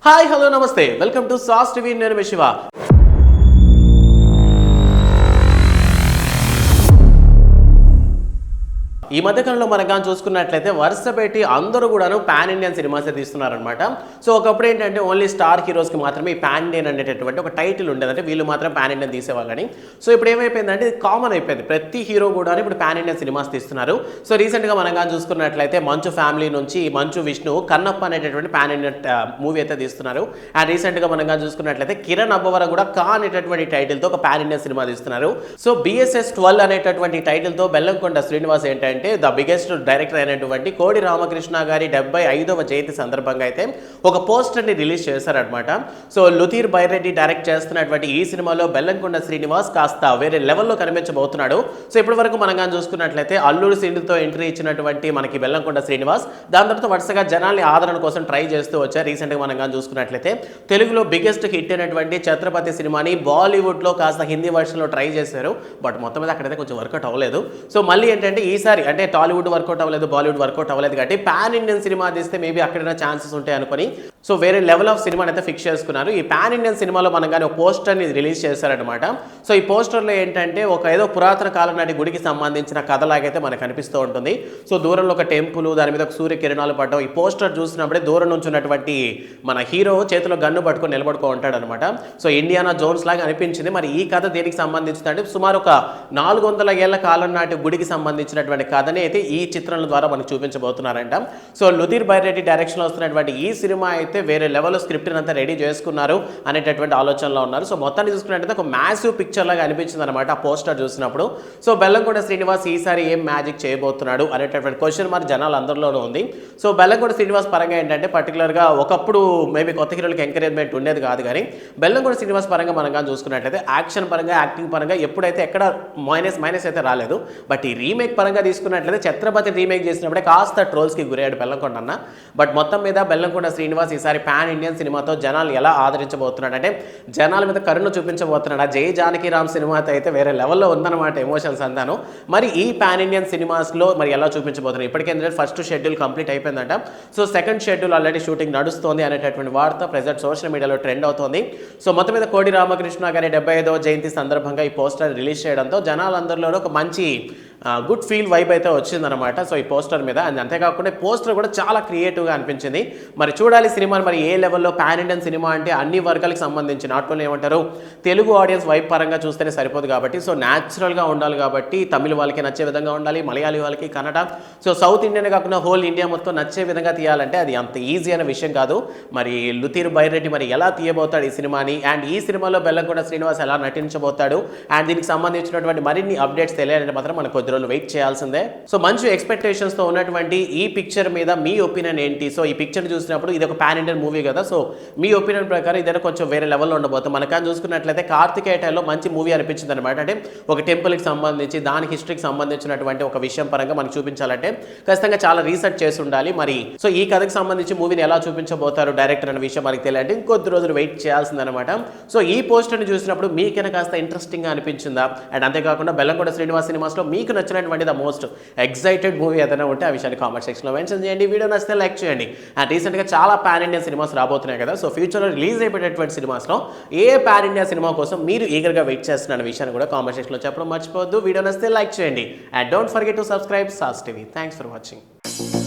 Hi hello నమస్తే welcome to sauce TV. నేను మీ శివ. ఈ మధ్యకాలంలో మనగా చూసుకున్నట్లయితే వరుస పెట్టి అందరూ కూడాను పాన్ ఇండియన్ సినిమాస్ తీస్తున్నారనమాట. సో ఒకప్పుడు ఏంటంటే ఓన్లీ స్టార్ హీరోస్కి మాత్రమే ఈ పాన్ ఇండియన్ అనేటటువంటి ఒక టైటిల్ ఉండేది, అంటే వీళ్ళు మాత్రం పాన్ ఇండియన్ తీసేవాళ్ళని. సో ఇప్పుడు ఏమైపోయిందంటే ఇది కామన్ అయిపోయింది, ప్రతి హీరో కూడా ఇప్పుడు పాన్ ఇండియన్ సినిమాస్ తీస్తున్నారు. సో రీసెంట్గా మనగా చూసుకున్నట్లయితే మంచు ఫ్యామిలీ నుంచి మంచు విష్ణు కన్నప్ప అనేటటువంటి పాన్ ఇండియన్ మూవీ అయితే తీస్తున్నారు. అండ్ రీసెంట్గా మనగా చూసుకున్నట్లయితే కిరణ్ అబ్బవర కూడా కా అనేటటువంటి టైటిల్తో ఒక పాన్ ఇండియన్ సినిమా తీస్తున్నారు. సో BSS 12 అనేటటువంటి టైటిల్తో బెల్లంకొండ శ్రీనివాస్ ఏంటంటే ద బిగ్గెస్ట్ డైరెక్టర్ అయినటువంటి కోడి రామకృష్ణ గారి 75వ జయంతి సందర్భంగా అయితే ఒక పోస్టర్ని రిలీజ్ చేశారనమాట. సో లుతీర్ బైరెడ్డి డైరెక్ట్ చేస్తున్నటువంటి ఈ సినిమాలో బెల్లంకొండ శ్రీనివాస్ కాస్త వేరే లెవెల్లో కనిపించబోతున్నాడు. సో ఇప్పటి వరకు మనం చూసుకున్నట్లయితే అల్లూరి సీన్తో ఎంట్రీ ఇచ్చినటువంటి మనకి బెల్లంకొండ శ్రీనివాస్ దాని తర్వాత వరుసగా జనాల్ని ఆదరణ కోసం ట్రై చేస్తూ వచ్చారు. రీసెంట్గా మనం చూసుకున్నట్లయితే తెలుగులో బిగ్గెస్ట్ హిట్ అయినటువంటి ఛత్రపతి సినిమాని బాలీవుడ్లో కాస్త హిందీ వర్షన్లో ట్రై చేశారు. బట్ మొత్తం మీద అక్కడైతే కొంచెం వర్కౌట్ అవ్వలేదు. సో మళ్ళీ ఏంటంటే ఈసారి అంటే టాలీవుడ్ వర్కౌట్ అవ్వలేదు, బాలీవుడ్ వర్కౌట్ అవ్వలేదు కాబట్టి పాన్ ఇండియన్ సినిమా తీస్తే మేబీ అక్కడైనా ఛాన్సెస్ ఉంటాయి అనుకుని సో వేరే లెవెల్ ఆఫ్ సినిమాని అయితే ఫిక్స్ చేసుకున్నారు. ఈ పాన్ ఇండియన్ సినిమాలో మనం కానీ ఒక పోస్టర్ని రిలీజ్ చేశారనమాట. సో ఈ పోస్టర్లో ఏంటంటే ఒక ఏదో పురాతన కాలం నాటి గుడికి సంబంధించిన కథలాగైతే మనకు కనిపిస్తూ ఉంటుంది. సో దూరంలో ఒక టెంపుల్, దాని మీద ఒక సూర్యకిరణాలు పడ్డం. ఈ పోస్టర్ చూసినప్పుడే దూరం నుంచి ఉన్నటువంటి మన హీరో చేతిలో గన్ను పట్టుకొని నిలబడుకో ఉంటాడు అనమాట. సో ఇండియానా జోన్స్ లాగా అనిపించింది. మరి ఈ కథ దేనికి సంబంధించింది అంటే సుమారు ఒక 400 ఏళ్ల కాలం నాటి గుడికి సంబంధించినటువంటి కథని అయితే ఈ చిత్రం ద్వారా మనకు చూపించబోతున్నారంట. సో లుతీర్ బైరెడ్డి డైరెక్షన్లో వస్తున్నటువంటి ఈ సినిమా అయితే వేరే లెవెల్ స్క్రిప్ట్ని అంతా రెడీ చేసుకున్నారు అనేటటువంటి ఆలోచనలో ఉన్నారు. సో మొత్తాన్ని చూసుకున్నట్టయితే ఒక మ్యాసివ్ పిక్చర్ లాగా అనిపించింది అనమాట ఆ పోస్టర్ చూసినప్పుడు. సో బెల్లంకొండ శ్రీనివాస్ ఈసారి ఏం మ్యాజిక్ చేయబోతున్నాడు అనేటటువంటి క్వశ్చన్ మరి జనాలు అందరిలోనూ ఉంది. సో బెల్లంకొండ శ్రీనివాస్ పరంగా ఏంటంటే పర్టికులర్గా ఒకప్పుడు మేబీ కొత్త హీరోలకి ఎంకరేజ్మెంట్ ఉండేది కాదు, కానీ బెల్లంకొండ శ్రీనివాస్ పరంగా మనం కానీ చూసుకున్నట్లయితే యాక్షన్ పరంగా, యాక్టింగ్ పరంగా ఎప్పుడైతే ఎక్కడ మైనస్ అయితే రాలేదు. బట్ ఈ రీమేక్ పరంగా తీసుకున్నట్లయితే ఛత్రపతి రీమేక్ చేసినప్పుడే కాస్త ట్రోల్స్కి గురయ్యాడు బెల్లంకొండ అన్న. బట్ మొత్తం మీద బెల్లంకొండ శ్రీనివాస్ ఈసారి పాన్ ఇండియన్ సినిమాతో జనాలు ఎలా ఆదరించబోతున్నాడు అంటే జనాల మీద కరుణ చూపించబోతున్నాడు. జై జానకిరామ్ సినిమాతో అయితే వేరే లెవెల్లో ఉందన్నమాట ఎమోషన్స్ అంతాను. మరి ఈ పాన్ ఇండియన్ సినిమాస్లో మరి ఎలా చూపించబోతున్నారు? ఇప్పటికే ఫస్ట్ షెడ్యూల్ కంప్లీట్ అయిపోయిందంట. So second schedule already shooting నడుస్తోంది అనేటటువంటి వార్త ప్రెజెంట్ సోషల్ మీడియాలో ట్రెండ్ అవుతోంది. సో మొత్తం మీద కోడి రామకృష్ణ గారి 75వ జయంతి సందర్భంగా ఈ పోస్టర్ రిలీజ్ చేయడంతో జనాలందరిలోనూ ఒక మంచి గుడ్ ఫీల్ వైబ్ అయితే వచ్చిందనమాట. సో ఈ పోస్టర్ మీద అంతేకాకుండా పోస్టర్ కూడా చాలా క్రియేటివ్గా అనిపించింది. మరి చూడాలి సినిమాని మరి ఏ లెవెల్లో. పాన్ ఇండియన్ సినిమా అంటే అన్ని వర్గాలకు సంబంధించి నాట్ ఓన్లీ ఏమంటారు తెలుగు ఆడియన్స్ వైబ్ పరంగా చూస్తేనే సరిపోదు కాబట్టి సో న్యాచురల్గా ఉండాలి కాబట్టి తమిళ వాళ్ళకి నచ్చే విధంగా ఉండాలి, మలయాళీ వాళ్ళకి, కన్నడ, సో సౌత్ ఇండియన్ కాకుండా హోల్ ఇండియా మొత్తం నచ్చే విధంగా తీయాలంటే అది అంత ఈజీ అనే విషయం కాదు. మరి లుతీర్ బైరెడ్డి మరి ఎలా తీయబోతాడు ఈ సినిమాని, అండ్ ఈ సినిమాలో బెల్లంకొండ శ్రీనివాస్ ఎలా నటించబోతాడు, అండ్ దీనికి సంబంధించినటువంటి మరిన్ని అప్డేట్స్ తెలియాలంటే మాత్రం మనకు కొద్ది రోజులు వెయిట్ చేయాల్సిందే. సో మంచి ఎక్స్పెక్టేషన్స్తో ఉన్నటువంటి ఈ పిక్చర్ మీద మీ ఒపీనియన్ ఏంటి? సో ఈ పిక్చర్ చూసినప్పుడు ఇది ఒక పాన్ ఇండియన్ మూవీ కదా, సో మీ ఒపీనియన్ ప్రకారం ఇదైనా కొంచెం వేరే లెవెల్లో ఉండబోతుంది. మనకని చూసుకున్నట్లయితే కార్తికేయ టైంలో మంచి మూవీ అనిపించింది అనమాట. అంటే ఒక టెంపుల్కి సంబంధించి దాని హిస్టరీకి సంబంధించినటువంటి ఒక విషయం పరంగా మనకు చూపించాలంటే ఖచ్చితంగా చాలా రీసెర్చ్ చేసి ఉండాలి. మరి సో ఈ కథకు సంబంధించి మూవీని ఎలా చూపించబోతారు డైరెక్టర్ అనే విషయం మనకి తెలియాలంటే ఇంకొద్ది రోజులు వెయిట్ చేయాల్సిందనమాట. సో ఈ పోస్టర్ని చూసినప్పుడు మీకైనా కాస్త ఇంట్రెస్టింగ్గా అనిపించిందా? అండ్ అంతేకాకుండా బెల్లంకొండ శ్రీనివాస్ సినిమాస్లో మీకు నచ్చినటువంటి ద మోస్ట్ ఎక్సైటెడ్ మూవీ ఏదైనా ఉంటే ఆ విషయాన్ని కామెంట్ సెక్షన్లో మెన్షన్ చేయండి. వీడియో నచ్చితే లైక్ చేయండి. అండ్ రీసెంట్గా చాలా పాన్ ఇండియన్ సినిమాస్ రాబోతున్నాయి కదా, సో ఫ్యూచర్లో రిలీజ్ అయిపోయేటటువంటి సినిమాస్లో ఏ పాన్ ఇండియా సినిమా కోసం మీరు ఈగర్గా వెయిట్ చేస్తున్న విషయాన్ని కూడా కామెంట్ సెక్షన్లో చెప్పడం మర్చిపోవద్దు. వీడియో నచ్చితే లైక్ చేయండి. And don't forget to subscribe sauce TV. Thanks for watching.